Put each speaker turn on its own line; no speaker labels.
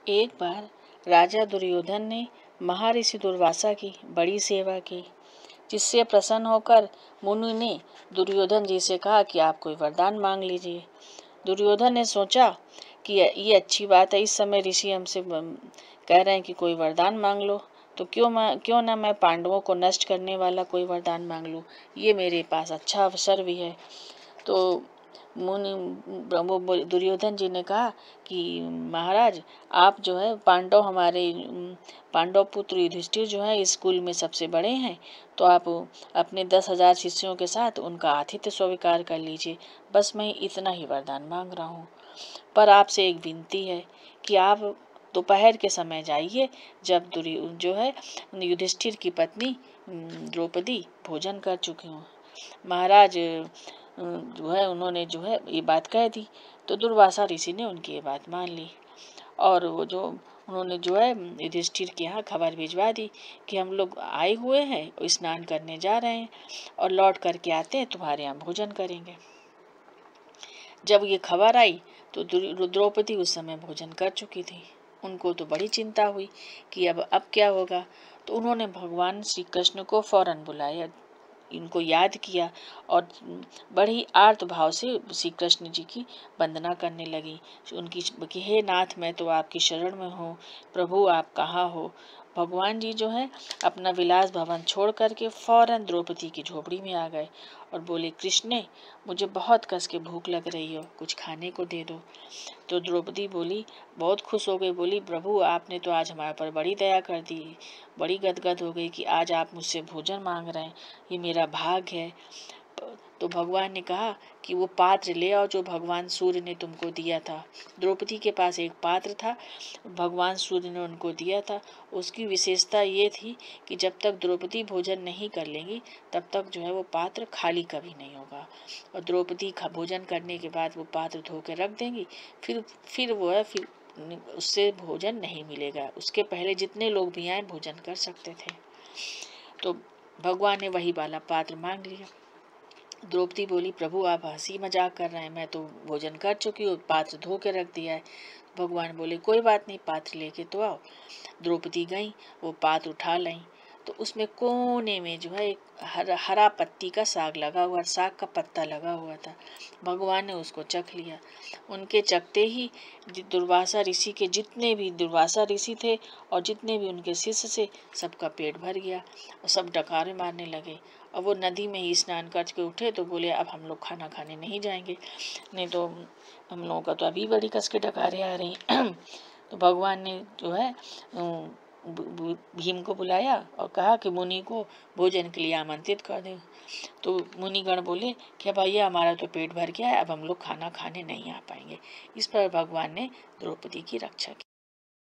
एक बार राजा दुर्योधन ने महर्षि दुर्वासा की बड़ी सेवा की, जिससे प्रसन्न होकर मुनि ने दुर्योधन जी से कहा कि आप कोई वरदान मांग लीजिए। दुर्योधन ने सोचा कि ये अच्छी बात है, इस समय ऋषि हमसे कह रहे हैं कि कोई वरदान मांग लो, तो क्यों ना मैं पांडवों को नष्ट करने वाला कोई वरदान मांग लूं, ये मेरे पास अच्छा अवसर भी है। तो दुर्योधन जी ने कहा कि महाराज, आप जो है पांडव पुत्र युधिष्ठिर जो है इस कुल में सबसे बड़े हैं, तो आप अपने 10,000 शिष्यों के साथ उनका आतिथ्य स्वीकार कर लीजिए। बस मैं इतना ही वरदान मांग रहा हूँ, पर आपसे एक विनती है कि आप दोपहर के समय जाइए, जब जो है युधिष्ठिर की पत्नी द्रौपदी भोजन कर चुकी हूँ। महाराज जो है उन्होंने जो है ये बात कह दी, तो दुर्वासा ऋषि ने उनकी ये बात मान ली, और वो जो उन्होंने जो है युधिष्ठिर के यहाँ खबर भिजवा दी कि हम लोग आए हुए हैं और स्नान करने जा रहे हैं, और लौट करके आते हैं तुम्हारे यहाँ भोजन करेंगे। जब ये खबर आई तो द्रौपदी उस समय भोजन कर चुकी थी। उनको तो बड़ी चिंता हुई कि अब क्या होगा, तो उन्होंने भगवान श्री कृष्ण को फौरन बुलाया, इनको याद किया और बड़ी आर्त भाव से श्री कृष्ण जी की वंदना करने लगी। उनकी कि हे नाथ, मैं तो आपकी शरण में हूँ, प्रभु आप कहाँ हो। भगवान जी जो है अपना विलास भवन छोड़ करके फौरन द्रौपदी की झोपड़ी में आ गए और बोले, कृष्ण मुझे बहुत कस के भूख लग रही हो, कुछ खाने को दे दो। तो द्रौपदी बोली, बहुत खुश हो गई, बोली, प्रभु आपने तो आज हमारे पर बड़ी दया कर दी, बड़ी गदगद हो गई कि आज आप मुझसे भोजन मांग रहे हैं, ये मेरा भाग्य है। तो भगवान ने कहा कि वो पात्र ले आओ जो भगवान सूर्य ने तुमको दिया था। द्रौपदी के पास एक पात्र था, भगवान सूर्य ने उनको दिया था। उसकी विशेषता ये थी कि जब तक द्रौपदी भोजन नहीं कर लेंगी तब तक जो है वो पात्र खाली कभी नहीं होगा, और द्रौपदी भोजन करने के बाद वो पात्र धो के रख देंगी, फिर वो है फिर उससे भोजन नहीं मिलेगा। उसके पहले जितने लोग भी आए भोजन कर सकते थे। तो भगवान ने वही वाला पात्र मांग लिया। द्रौपदी बोली, प्रभु आप हंसी मजाक कर रहे हैं, मैं तो भोजन कर चुकी हूँ, पात्र धो के रख दिया है। भगवान बोले, कोई बात नहीं, पात्र लेके तो आओ। द्रौपदी गई, वो पात्र उठा लाई, तो उसमें कोने में जो है एक हरा पत्ती का साग लगा हुआ, साग का पत्ता लगा हुआ था। भगवान ने उसको चख लिया। उनके चखते ही दुर्वासा ऋषि के जितने भी दुर्वासा ऋषि थे और जितने भी उनके शिष्य थे, सबका पेट भर गया और सब डकारे मारने लगे। और वो नदी में ही स्नान करके उठे तो बोले, अब हम लोग खाना खाने नहीं जाएंगे, नहीं तो हम लोगों का तो अभी बड़ी कस के डकारे आ रही। तो भगवान ने जो है भीम को बुलाया और कहा कि मुनि को भोजन के लिए आमंत्रित कर दे। तो मुनिगण बोले कि भैया हमारा तो पेट भर गया है, अब हम लोग खाना खाने नहीं आ पाएंगे। इस पर भगवान ने द्रौपदी की रक्षा की।